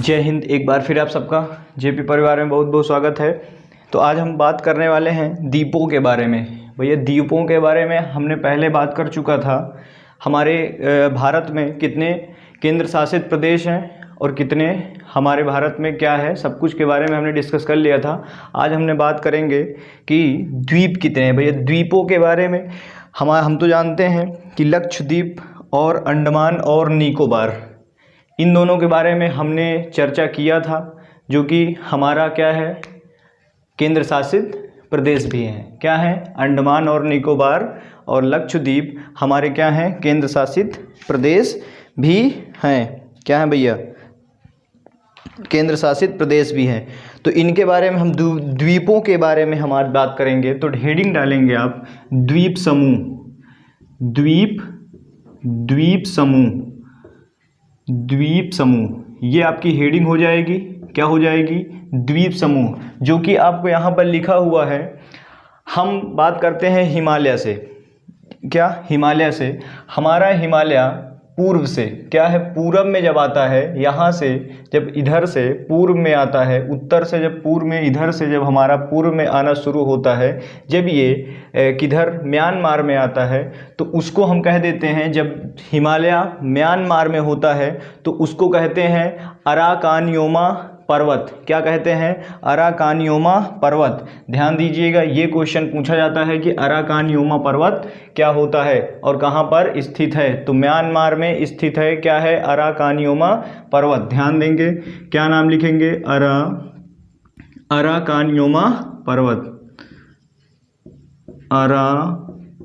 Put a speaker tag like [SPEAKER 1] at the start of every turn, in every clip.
[SPEAKER 1] जय हिंद। एक बार फिर आप सबका जेपी परिवार में बहुत बहुत स्वागत है। तो आज हम बात करने वाले हैं द्वीपों के बारे में। भैया द्वीपों के बारे में हमने पहले बात कर चुका था। हमारे भारत में कितने केंद्र शासित प्रदेश हैं और कितने हमारे भारत में क्या है, सब कुछ के बारे में हमने डिस्कस कर लिया था। आज हमने बात करेंगे कि द्वीप कितने हैं। भैया द्वीपों के बारे में हम तो जानते हैं कि लक्षद्वीप और अंडमान और निकोबार, इन दोनों के बारे में हमने चर्चा किया था, जो कि हमारा क्या है, केंद्र शासित प्रदेश भी हैं। क्या है? अंडमान और निकोबार और लक्षद्वीप हमारे क्या हैं, केंद्र शासित प्रदेश भी हैं। क्या है भैया? केंद्र शासित प्रदेश भी हैं। तो इनके बारे में हम द्वीपों के बारे में हम आज बात करेंगे। तो हेडिंग डालेंगे आप द्वीप समूह, द्वीप समूह, द्वीप समूह, ये आपकी हेडिंग हो जाएगी। क्या हो जाएगी? द्वीप समूह, जो कि आपको यहाँ पर लिखा हुआ है। हम बात करते हैं हिमालय से। क्या? हिमालय से। हमारा हिमालय पूर्व से क्या है, पूरब में जब आता है, यहाँ से जब इधर से पूर्व में आता है, उत्तर से जब पूर्व में, इधर से जब हमारा पूर्व में आना शुरू होता है, जब ये किधर म्यांमार में आता है, तो उसको हम कह देते हैं, जब हिमालय म्यांमार में होता है तो उसको कहते हैं अराकानियोमा पर्वत। क्या कहते हैं? अराकानियोमा पर्वत। ध्यान दीजिएगा, ये क्वेश्चन पूछा जाता है कि अराकानियोमा पर्वत क्या होता है और कहाँ पर स्थित है। तो म्यांमार में स्थित है। क्या है? अराकानियोमा पर्वत। ध्यान देंगे, क्या नाम लिखेंगे? अराकानियोमा पर्वत,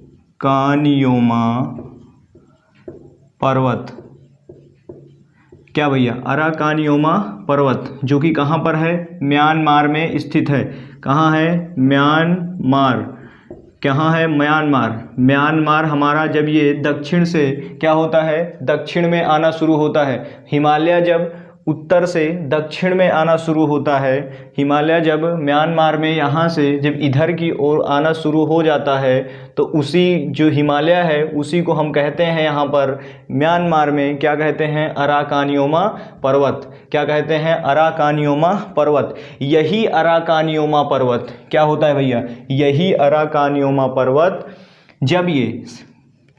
[SPEAKER 1] अराकानियोमा पर्वत। क्या भैया? अराकानियोमा पर्वत, जो कि कहाँ पर है? म्यांमार में स्थित है। कहाँ है? म्यांमार। कहाँ है? म्यांमार। म्यांमार हमारा जब ये दक्षिण से क्या होता है, दक्षिण में आना शुरू होता है। हिमालय जब उत्तर से दक्षिण में आना शुरू होता है, हिमालय जब म्यांमार में यहाँ से जब इधर की ओर आना शुरू हो जाता है, तो उसी जो हिमालय है उसी को हम कहते हैं यहाँ पर म्यांमार में क्या कहते हैं? अराकानियोमा पर्वत। क्या कहते हैं? अराकानियोमा पर्वत। यही अराकानियोमा पर्वत क्या होता है भैया? यही अराकानियोमा पर्वत जब ये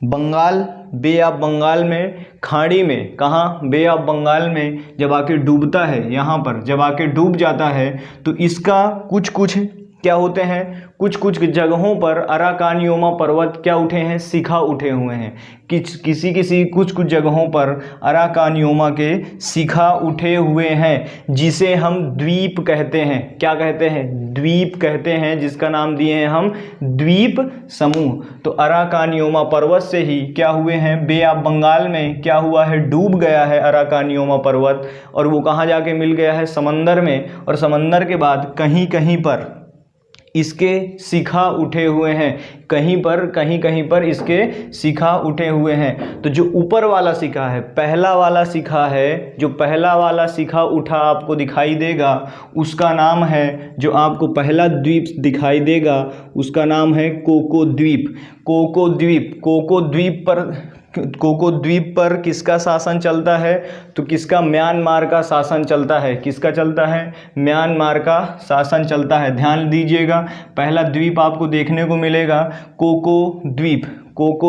[SPEAKER 1] बंगाल, बे ऑफ बंगाल में, खाड़ी में, कहाँ? बे ऑफ बंगाल में जब आके डूबता है, यहाँ पर जब आके डूब जाता है, तो इसका कुछ क्या होते हैं, कुछ जगहों पर अराकानियोमा पर्वत क्या उठे हैं? शिखा उठे हुए हैं। किसी कुछ जगहों पर अराकानियोमा के शिखा उठे हुए हैं, जिसे हम द्वीप कहते हैं। क्या कहते हैं? द्वीप कहते हैं, जिसका नाम दिए हैं हम द्वीप समूह। तो अराकानियोमा पर्वत से ही क्या हुए हैं? बे ऑफ बंगाल में क्या हुआ है? डूब गया है अराकानियोमा पर्वत, और वो कहाँ जाके मिल गया है? समंदर में। और समंदर के बाद कहीं कहीं पर इसके शिखा उठे हुए हैं, कहीं कहीं पर इसके शिखा उठे हुए हैं। तो जो ऊपर वाला शिखा है, पहला वाला शिखा है, जो पहला वाला शिखा उठा आपको दिखाई देगा, उसका नाम है, जो आपको पहला द्वीप दिखाई देगा, उसका नाम है कोको द्वीप। कोको द्वीप पर किसका शासन चलता है? तो किसका? म्यांमार का शासन चलता है। किसका चलता है? म्यांमार का शासन चलता है। ध्यान दीजिएगा, पहला द्वीप आपको देखने को मिलेगा कोको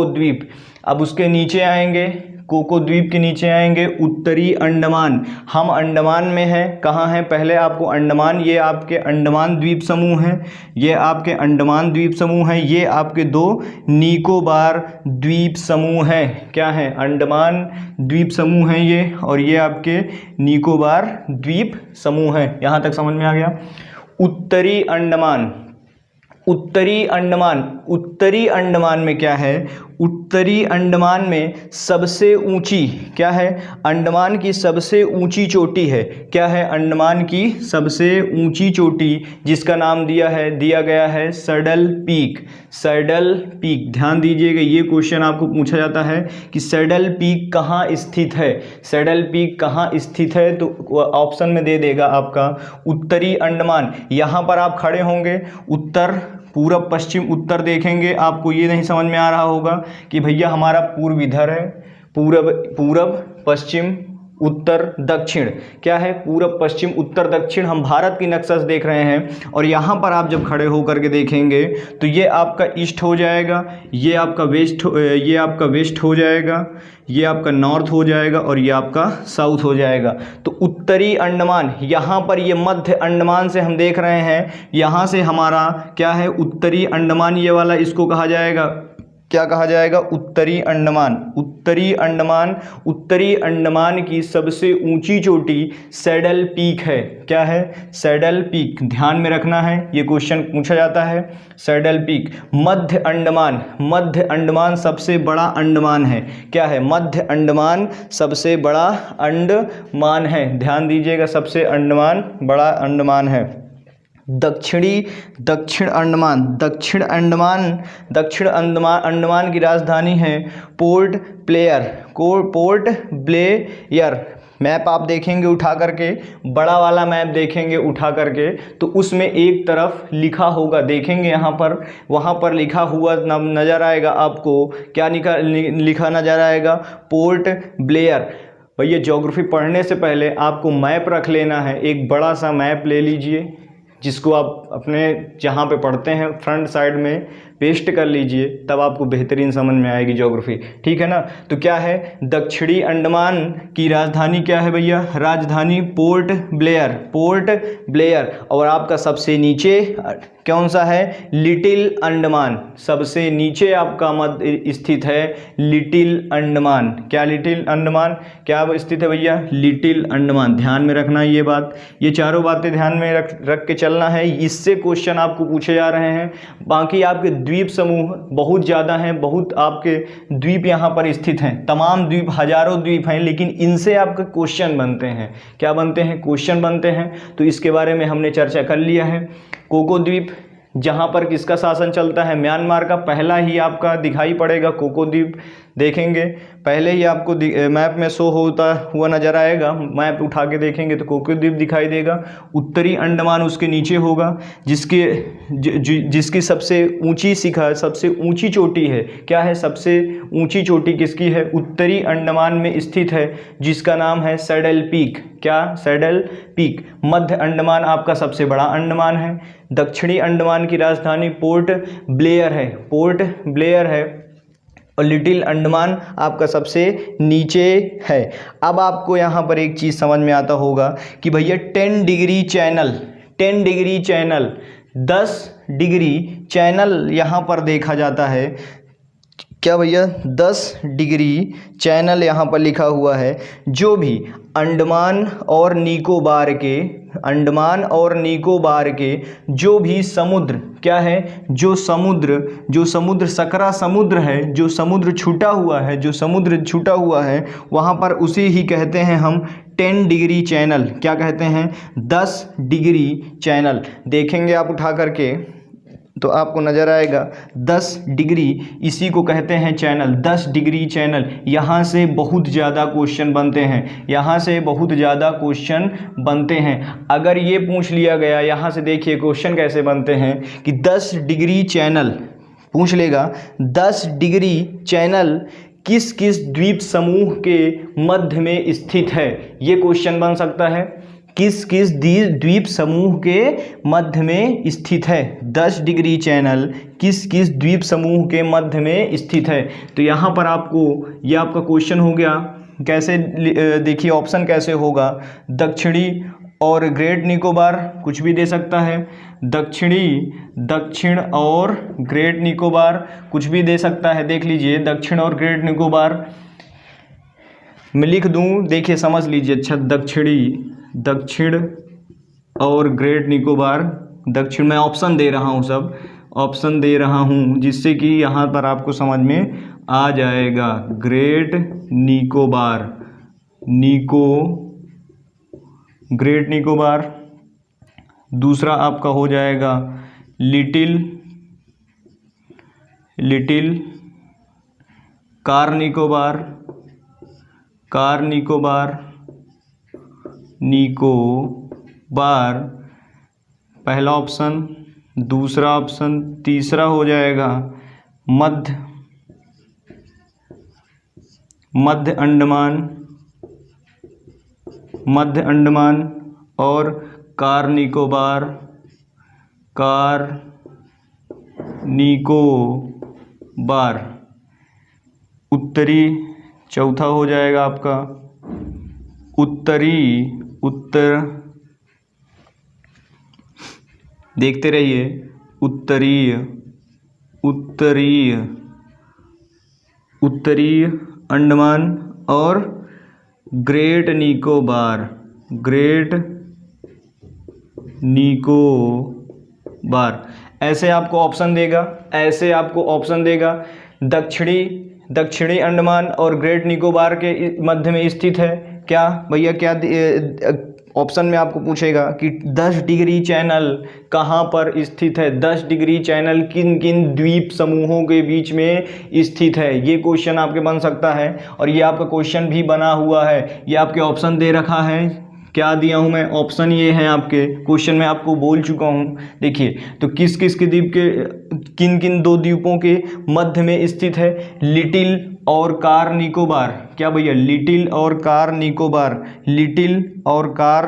[SPEAKER 1] द्वीप। अब उसके नीचे आएंगे, कोको द्वीप के नीचे आएंगे उत्तरी अंडमान। हम अंडमान में हैं। कहाँ हैं? पहले आपको अंडमान, ये आपके अंडमान द्वीप समूह हैं, ये आपके अंडमान द्वीप समूह हैं। ये आपके दो निकोबार द्वीप समूह हैं। क्या हैं? अंडमान द्वीप समूह हैं ये, और ये आपके निकोबार द्वीप समूह हैं। यहाँ तक समझ में आ गया? उत्तरी अंडमान में क्या है? उत्तरी अंडमान में सबसे ऊंची क्या है? अंडमान की सबसे ऊंची चोटी है। क्या है? अंडमान की सबसे ऊंची चोटी, जिसका नाम दिया गया है सैडल पीक। ध्यान दीजिएगा, ये क्वेश्चन आपको पूछा जाता है कि सैडल पीक कहाँ स्थित है। सैडल पीक कहाँ स्थित है? तो ऑप्शन में दे देगा आपका उत्तरी अंडमान। यहाँ पर आप खड़े होंगे, उत्तर, पूरब, पश्चिम, उत्तर देखेंगे, आपको ये नहीं समझ में आ रहा होगा कि भैया हमारा पूर्व इधर है, पूरब, पश्चिम, उत्तर दक्षिण, क्या है पूरब पश्चिम उत्तर दक्षिण, हम भारत की नक्शा देख रहे हैं। और यहाँ पर आप जब खड़े होकर के देखेंगे तो ये आपका ईस्ट हो जाएगा, ये आपका वेस्ट हो जाएगा, ये आपका नॉर्थ हो जाएगा और ये आपका साउथ हो जाएगा। तो उत्तरी अंडमान, यहाँ पर ये मध्य अंडमान से हम देख रहे हैं, यहाँ से हमारा क्या है उत्तरी अंडमान, ये वाला इसको कहा जाएगा, क्या कहा जाएगा उत्तरी अंडमान। उत्तरी अंडमान, उत्तरी अंडमान की सबसे ऊंची चोटी सैडल पीक है, क्या है सैडल पीक, ध्यान में रखना है, ये क्वेश्चन पूछा जाता है सैडल पीक। मध्य अंडमान, मध्य अंडमान सबसे बड़ा अंडमान है, क्या है मध्य अंडमान सबसे बड़ा अंडमान है, ध्यान दीजिएगा सबसे अंडमान बड़ा अंडमान है। दक्षिण अंडमान, दक्षिण अंडमान की राजधानी है पोर्ट ब्लेयर। मैप आप देखेंगे उठा करके, बड़ा वाला मैप देखेंगे उठा करके, तो उसमें एक तरफ लिखा होगा, देखेंगे यहाँ पर, वहाँ पर लिखा हुआ नज़र आएगा आपको, क्या लिखा नज़र आएगा पोर्ट ब्लेयर। भैया ज्योग्राफी पढ़ने से पहले आपको मैप रख लेना है, एक बड़ा सा मैप ले लीजिए जिसको आप अपने जहाँ पे पढ़ते हैं फ्रंट साइड में पेस्ट कर लीजिए, तब आपको बेहतरीन समझ में आएगी ज्योग्राफी, ठीक है ना। तो क्या है दक्षिणी अंडमान की राजधानी क्या है भैया, राजधानी पोर्ट ब्लेयर। और आपका सबसे नीचे कौन सा है, लिटिल अंडमान, सबसे नीचे आपका मध्य स्थित है लिटिल अंडमान, क्या लिटिल अंडमान क्या स्थित है भैया, लिटिल अंडमान, ध्यान में रखना ये बात, ये चारों बातें ध्यान में रख के चलना है, इससे क्वेश्चन आपको पूछे जा रहे हैं। बाकी आपके द्वीप समूह बहुत ज़्यादा हैं, बहुत आपके द्वीप यहाँ पर स्थित हैं, तमाम द्वीप हजारों द्वीप हैं, लेकिन इनसे आपके क्वेश्चन बनते हैं, क्या बनते हैं क्वेश्चन बनते हैं। तो इसके बारे में हमने चर्चा कर लिया है। कोको द्वीप जहाँ पर किसका शासन चलता है, म्यांमार का, पहला ही आपका दिखाई पड़ेगा कोको द्वीप, देखेंगे पहले ही आपको मैप में शो होता हुआ नजर आएगा, मैप उठा के देखेंगे तो कोको द्वीप दिखाई देगा। उत्तरी अंडमान उसके नीचे होगा, जिसकी सबसे ऊंची शिखर, सबसे ऊंची चोटी है, क्या है सबसे ऊंची चोटी किसकी है, उत्तरी अंडमान में स्थित है, जिसका नाम है सैडल पीक, क्या सैडल पीक। मध्य अंडमान आपका सबसे बड़ा अंडमान है। दक्षिणी अंडमान की राजधानी पोर्ट ब्लेयर है, और लिटिल अंडमान आपका सबसे नीचे है। अब आपको यहाँ पर एक चीज़ समझ में आता होगा कि भैया 10 डिग्री चैनल 10 डिग्री चैनल यहाँ पर देखा जाता है, क्या भैया 10 डिग्री चैनल यहाँ पर लिखा हुआ है। जो भी अंडमान और निकोबार के जो भी समुद्र, क्या है जो समुद्र सकरा समुद्र है, जो समुद्र छूटा हुआ है, वहाँ पर उसे ही कहते हैं हम 10 डिग्री चैनल, क्या कहते हैं 10 डिग्री चैनल। देखेंगे आप उठा करके तो आपको नज़र आएगा 10 डिग्री, इसी को कहते हैं चैनल, 10 डिग्री चैनल। यहाँ से बहुत ज़्यादा क्वेश्चन बनते हैं, अगर ये पूछ लिया गया, यहाँ से देखिए क्वेश्चन कैसे बनते हैं कि 10 डिग्री चैनल पूछ लेगा, 10 डिग्री चैनल किस किस द्वीप समूह के मध्य में स्थित है, ये क्वेश्चन बन सकता है, किस किस द्वीप समूह के मध्य में स्थित है। 10 डिग्री चैनल किस किस द्वीप समूह के मध्य में स्थित है। तो यहाँ पर आपको ये आपका क्वेश्चन हो गया। कैसे देखिए ऑप्शन कैसे होगा, दक्षिणी और ग्रेट निकोबार कुछ भी दे सकता है, दक्षिण और ग्रेट निकोबार कुछ भी दे सकता है। देख लीजिए दक्षिण और ग्रेट निकोबार मैं लिख दूँ, देखिए समझ लीजिए। अच्छा दक्षिण और ग्रेट निकोबार, दक्षिण में ऑप्शन दे रहा हूँ जिससे कि यहाँ पर आपको समझ में आ जाएगा। ग्रेट निकोबार, दूसरा आपका हो जाएगा लिटिल कार निकोबार पहला ऑप्शन, दूसरा ऑप्शन, तीसरा हो जाएगा मध्य अंडमान, मध्य अंडमान और कार निकोबार। उत्तरी चौथा हो जाएगा आपका उत्तर, देखते रहिए, उत्तरीय अंडमान और ग्रेट निकोबार। ऐसे आपको ऑप्शन देगा, दक्षिणी अंडमान और ग्रेट निकोबार के मध्य में स्थित है। क्या भैया, क्या ऑप्शन में आपको पूछेगा कि 10 डिग्री चैनल कहाँ पर स्थित है, 10 डिग्री चैनल किन किन द्वीप समूहों के बीच में स्थित है। ये क्वेश्चन आपके बन सकता है और ये आपका क्वेश्चन भी बना हुआ है। ये आपके ऑप्शन दे रखा है, क्या दिया हूँ मैं, ऑप्शन ये है आपके क्वेश्चन में आपको बोल चुका हूँ। देखिए, तो किस किस के द्वीप के, किन किन 2 द्वीपों के मध्य में स्थित है, लिटिल और कार निकोबार। क्या भैया, लिटिल और कार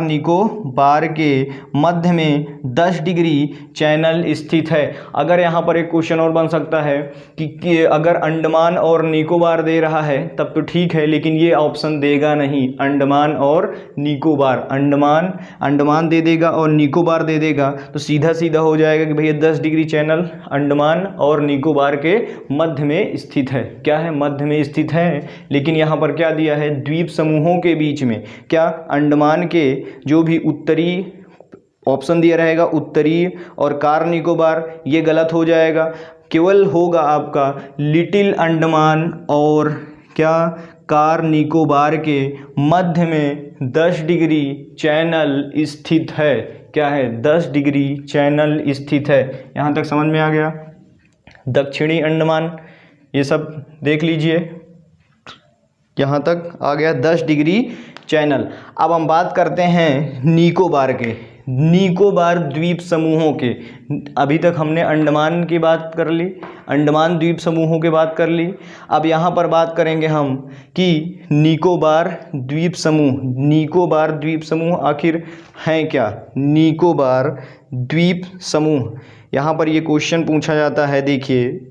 [SPEAKER 1] निकोबार के मध्य में 10 डिग्री चैनल स्थित है। अगर यहाँ पर एक क्वेश्चन और बन सकता है कि अगर अंडमान और निकोबार दे रहा है तब तो ठीक है, लेकिन ये ऑप्शन देगा नहीं, अंडमान और निकोबार, अंडमान दे देगा और निकोबार दे देगा, तो सीधा सीधा हो जाएगा कि भैया 10 डिग्री चैनल अंडमान और निकोबार के मध्य में स्थित है। क्या है, मध्य में स्थित है। लेकिन यहाँ पर क्या दिया है, द्वीप समूहों के बीच में, क्या अंडमान के जो भी उत्तरी ऑप्शन दिया रहेगा, उत्तरी और कार निकोबार, ये गलत हो जाएगा। केवल होगा आपका लिटिल अंडमान और क्या कार निकोबार के मध्य में 10 डिग्री चैनल स्थित है। क्या है, 10 डिग्री चैनल स्थित है। यहाँ तक समझ में आ गया। दक्षिणी अंडमान ये सब देख लीजिए, यहाँ तक आ गया 10 डिग्री चैनल। अब हम बात करते हैं निकोबार के, निकोबार द्वीप समूहों के। अभी तक हमने अंडमान की बात कर ली, अंडमान द्वीप समूहों की बात कर ली। अब यहाँ पर बात करेंगे हम कि निकोबार द्वीप समूह आखिर हैं क्या। निकोबार द्वीप समूह, यहाँ पर ये क्वेश्चन पूछा जाता है। देखिए,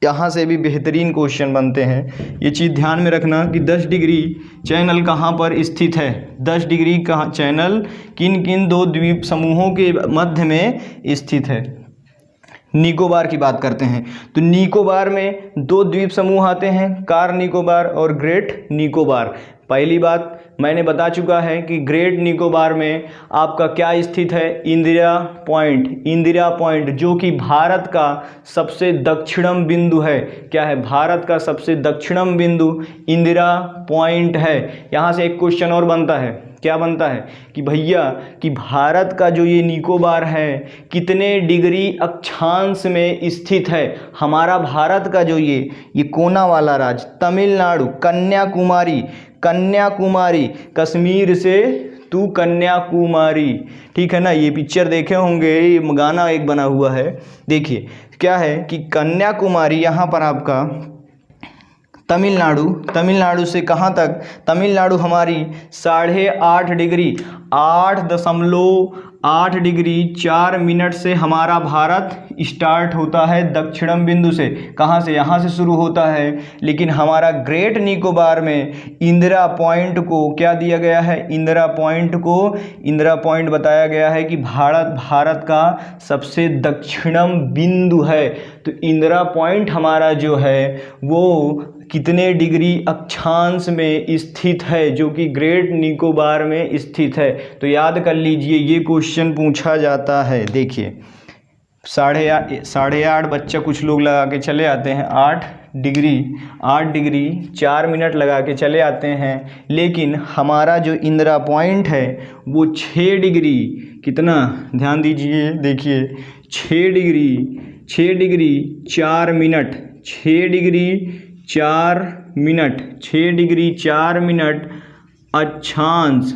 [SPEAKER 1] यहाँ से भी बेहतरीन क्वेश्चन बनते हैं। ये चीज़ ध्यान में रखना कि 10 डिग्री चैनल कहाँ पर स्थित है, 10 डिग्री का चैनल किन किन 2 द्वीप समूहों के मध्य में स्थित है। निकोबार की बात करते हैं तो निकोबार में 2 द्वीप समूह आते हैं, कार निकोबार और ग्रेट निकोबार। पहली बात मैंने बता चुका है कि ग्रेट निकोबार में आपका क्या स्थित है, इंदिरा पॉइंट, जो कि भारत का सबसे दक्षिणम बिंदु है। क्या है, भारत का सबसे दक्षिणम बिंदु इंदिरा पॉइंट है। यहाँ से एक क्वेश्चन और बनता है, क्या बनता है कि भैया कि भारत का जो ये निकोबार है कितने डिग्री अक्षांश में स्थित है। हमारा भारत का जो ये कोना वाला राज्य तमिलनाडु, कन्याकुमारी, कश्मीर से तू कन्याकुमारी, ठीक है ना। ये पिक्चर देखे होंगे, ये गाना एक बना हुआ है। देखिए क्या है कि कन्याकुमारी यहाँ पर आपका तमिलनाडु से कहाँ तक, तमिलनाडु हमारी 8.5 डिग्री 8.8 डिग्री 4 मिनट से हमारा भारत स्टार्ट होता है दक्षिणम बिंदु से। कहाँ से, यहाँ से शुरू होता है। लेकिन हमारा ग्रेट निकोबार में इंदिरा पॉइंट को क्या दिया गया है, इंदिरा पॉइंट बताया गया है कि भारत का सबसे दक्षिणम बिंदु है। तो इंदिरा पॉइंट हमारा जो है वो कितने डिग्री अक्षांश में स्थित है, जो कि ग्रेट निकोबार में स्थित है। तो याद कर लीजिए, ये क्वेश्चन पूछा जाता है। देखिए 8.5 बच्चा कुछ लोग लगा के चले आते हैं, 8 डिग्री 4 मिनट लगा के चले आते हैं। लेकिन हमारा जो इंदिरा पॉइंट है वो 6 डिग्री, कितना ध्यान दीजिए, देखिए 6 डिग्री 4 मिनट, 6 डिग्री 4 मिनट अक्षांश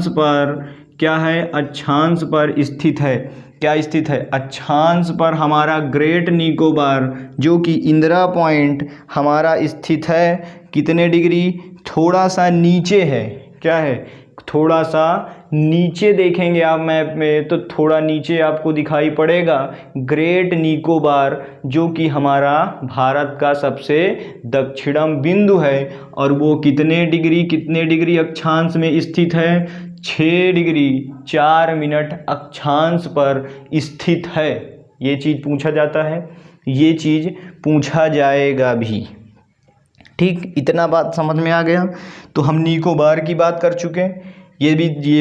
[SPEAKER 1] पर क्या है, अक्षांश पर स्थित है। क्या स्थित है, अक्षांश पर हमारा ग्रेट निकोबार जो कि इंदिरा पॉइंट हमारा स्थित है। कितने डिग्री, थोड़ा सा नीचे है, क्या है, थोड़ा सा नीचे देखेंगे आप मैप में तो थोड़ा नीचे आपको दिखाई पड़ेगा ग्रेट निकोबार, जो कि हमारा भारत का सबसे दक्षिणम बिंदु है। और वो कितने डिग्री अक्षांश में स्थित है, 6 डिग्री 4 मिनट अक्षांश पर स्थित है। ये चीज़ पूछा जाता है, ये चीज़ पूछा जाएगा भी। ठीक, इतना बात समझ में आ गया। तो हम निकोबार की बात कर चुके हैं, ये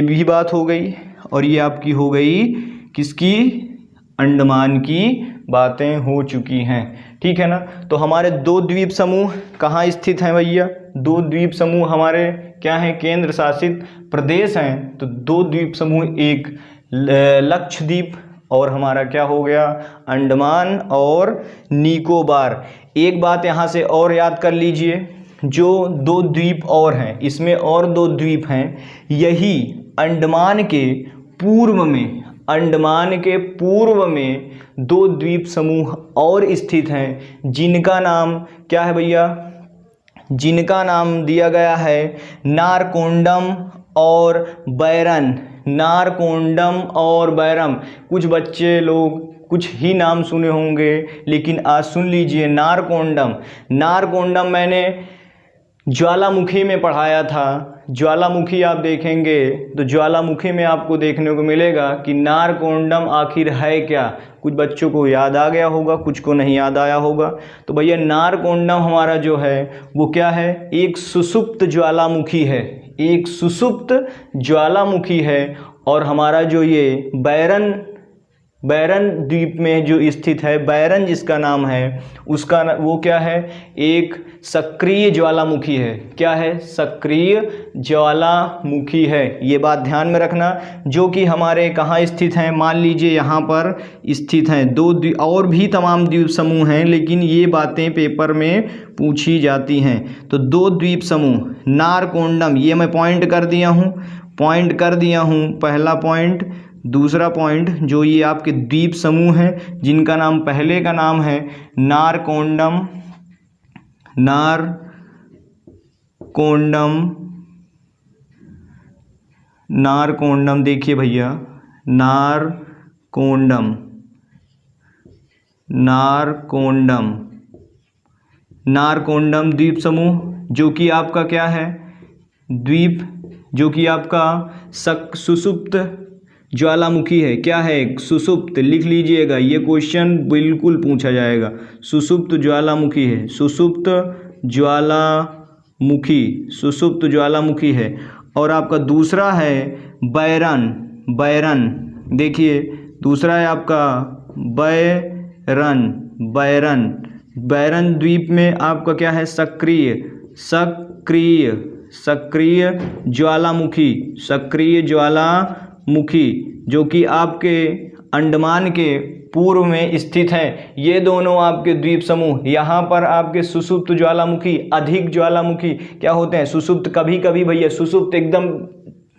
[SPEAKER 1] भी बात हो गई। और ये आपकी हो गई किसकी, अंडमान की बातें हो चुकी हैं। ठीक है ना। तो हमारे 2 द्वीप समूह कहाँ स्थित हैं भैया, 2 द्वीप समूह हमारे क्या हैं, केंद्र शासित प्रदेश हैं। तो 2 द्वीप समूह, एक लक्षद्वीप और हमारा क्या हो गया, अंडमान और निकोबार। एक बात यहाँ से और याद कर लीजिए, जो 2 द्वीप और हैं, इसमें और 2 द्वीप हैं, यही अंडमान के पूर्व में, अंडमान के पूर्व में 2 द्वीप समूह और स्थित हैं, जिनका नाम क्या है भैया, जिनका नाम दिया गया है नारकोंडम और बैरन। नारकोंडम और बैरम, कुछ बच्चे लोग कुछ ही नाम सुने होंगे, लेकिन आज सुन लीजिए नारकोंडम। नारकोंडम मैंने ज्वालामुखी में पढ़ाया था। ज्वालामुखी आप देखेंगे तो ज्वालामुखी में आपको देखने को मिलेगा कि नारकोंडम आखिर है क्या। कुछ बच्चों को याद आ गया होगा, कुछ को नहीं याद आया होगा। तो भैया नारकोंडम हमारा जो है वो क्या है, एक सुषुप्त ज्वालामुखी है, एक सुषुप्त ज्वालामुखी है। और हमारा जो ये बैरन द्वीप में जो स्थित है, बैरन जिसका नाम है, उसका वो क्या है, एक सक्रिय ज्वालामुखी है। क्या है, सक्रिय ज्वालामुखी है। ये बात ध्यान में रखना, जो कि हमारे कहाँ स्थित हैं, मान लीजिए यहाँ पर स्थित हैं। 2 और भी तमाम द्वीप समूह हैं, लेकिन ये बातें पेपर में पूछी जाती हैं। तो 2 द्वीप समूह, नारकोंडम, ये मैं पॉइंट कर दिया हूँ, पहला पॉइंट। दूसरा पॉइंट, जो ये आपके द्वीप समूह हैं, जिनका नाम, पहले का नाम है नारकोंडम, देखिए भैया, नारकोंडम द्वीप समूह, जो कि आपका क्या है, द्वीप, जो कि आपका सुषुप्त ज्वालामुखी है। क्या है, सुषुप्त, लिख लीजिएगा, ये क्वेश्चन बिल्कुल पूछा जाएगा। सुषुप्त ज्वालामुखी है, सुषुप्त ज्वालामुखी है। और आपका दूसरा है बैरन, देखिए दूसरा है आपका बैरन द्वीप में आपका क्या है, सक्रिय ज्वालामुखी, जो कि आपके अंडमान के पूर्व में स्थित है। ये दोनों आपके द्वीप समूह, यहाँ पर आपके सुषुप्त ज्वालामुखी, अधिक ज्वालामुखी क्या होते हैं, सुषुप्त। कभी कभी भैया सुषुप्त एकदम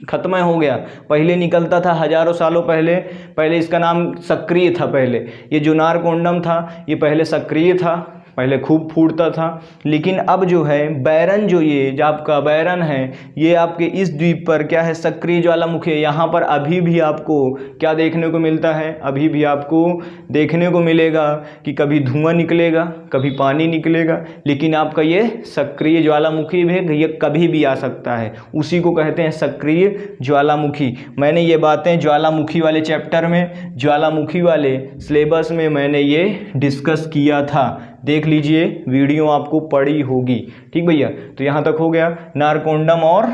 [SPEAKER 1] खत्म हो गया, पहले निकलता था हजारों सालों पहले इसका नाम सक्रिय था। पहले ये जो नारकोंडम था, ये पहले सक्रिय था, पहले खूब फूटता था। लेकिन अब जो है बैरन, जो ये जो आपका बैरन है, ये आपके इस द्वीप पर क्या है, सक्रिय ज्वालामुखी है। यहाँ पर अभी भी आपको क्या देखने को मिलता है, अभी भी आपको देखने को मिलेगा कि कभी धुआं निकलेगा, कभी पानी निकलेगा, लेकिन आपका ये सक्रिय ज्वालामुखी भी, ये कभी भी आ सकता है। उसी को कहते हैं सक्रिय ज्वालामुखी। मैंने ये बातें ज्वालामुखी वाले चैप्टर में, ज्वालामुखी वाले सिलेबस में मैंने ये डिस्कस किया था, देख लीजिए, वीडियो आपको पड़ी होगी। ठीक भैया, तो यहाँ तक हो गया। नारकोंडम और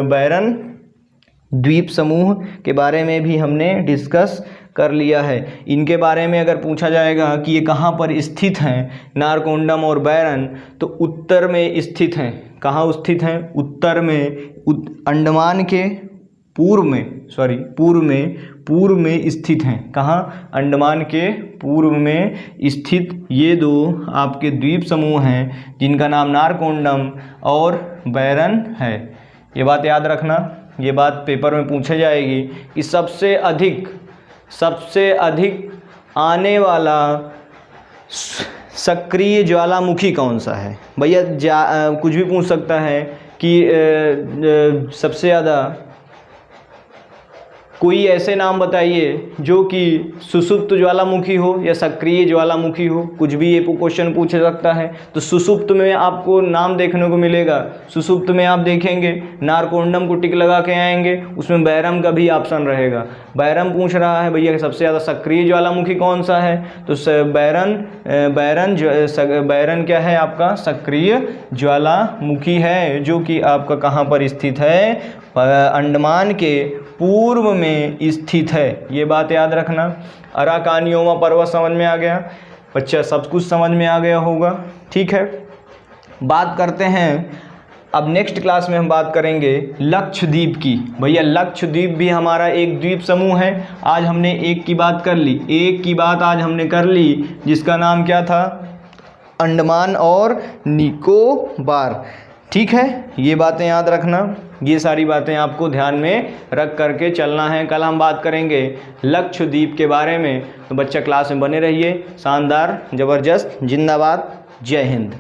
[SPEAKER 1] बैरन द्वीप समूह के बारे में भी हमने डिस्कस कर लिया है। इनके बारे में अगर पूछा जाएगा कि ये कहाँ पर स्थित हैं, नारकोंडम और बैरन, तो उत्तर में स्थित हैं। कहाँ स्थित हैं, उत्तर में, अंडमान के पूर्व में स्थित हैं। कहाँ, अंडमान के पूर्व में स्थित ये 2 आपके द्वीप समूह हैं, जिनका नाम नारकोंडम और बैरन है। ये बात याद रखना, ये बात पेपर में पूछे जाएगी कि सबसे अधिक आने वाला सक्रिय ज्वालामुखी कौन सा है। भैया कुछ भी पूछ सकता है कि सबसे ज़्यादा कोई ऐसे नाम बताइए जो कि सुषुप्त ज्वालामुखी हो या सक्रिय ज्वालामुखी हो, कुछ भी ये क्वेश्चन पूछ सकता है। तो सुषुप्त में आपको नाम देखने को मिलेगा, सुषुप्त में आप देखेंगे नारकोंडम को टिक लगा के आएंगे, उसमें बैरम का भी ऑप्शन रहेगा। बैरम पूछ रहा है भैया सबसे ज़्यादा सक्रिय ज्वालामुखी कौन सा है, तो बैरन क्या है आपका सक्रिय ज्वालामुखी है, जो कि आपका कहाँ पर स्थित है, अंडमान के पूर्व में स्थित है। ये बात याद रखना। अराकानियोमा पर्वत समझ में आ गया बच्चा, सब कुछ समझ में आ गया होगा, ठीक है। बात करते हैं अब नेक्स्ट क्लास में हम बात करेंगे लक्षद्वीप की। भैया लक्षद्वीप भी हमारा एक द्वीप समूह है। आज हमने एक की बात कर ली, एक की बात आज हमने कर ली जिसका नाम क्या था, अंडमान और निकोबार, ठीक है। ये बातें याद रखना, ये सारी बातें आपको ध्यान में रख करके चलना है। कल हम बात करेंगे लक्षद्वीप के बारे में, तो बच्चा क्लास में बने रहिए। शानदार, ज़बरदस्त, जिंदाबाद, जय हिंद।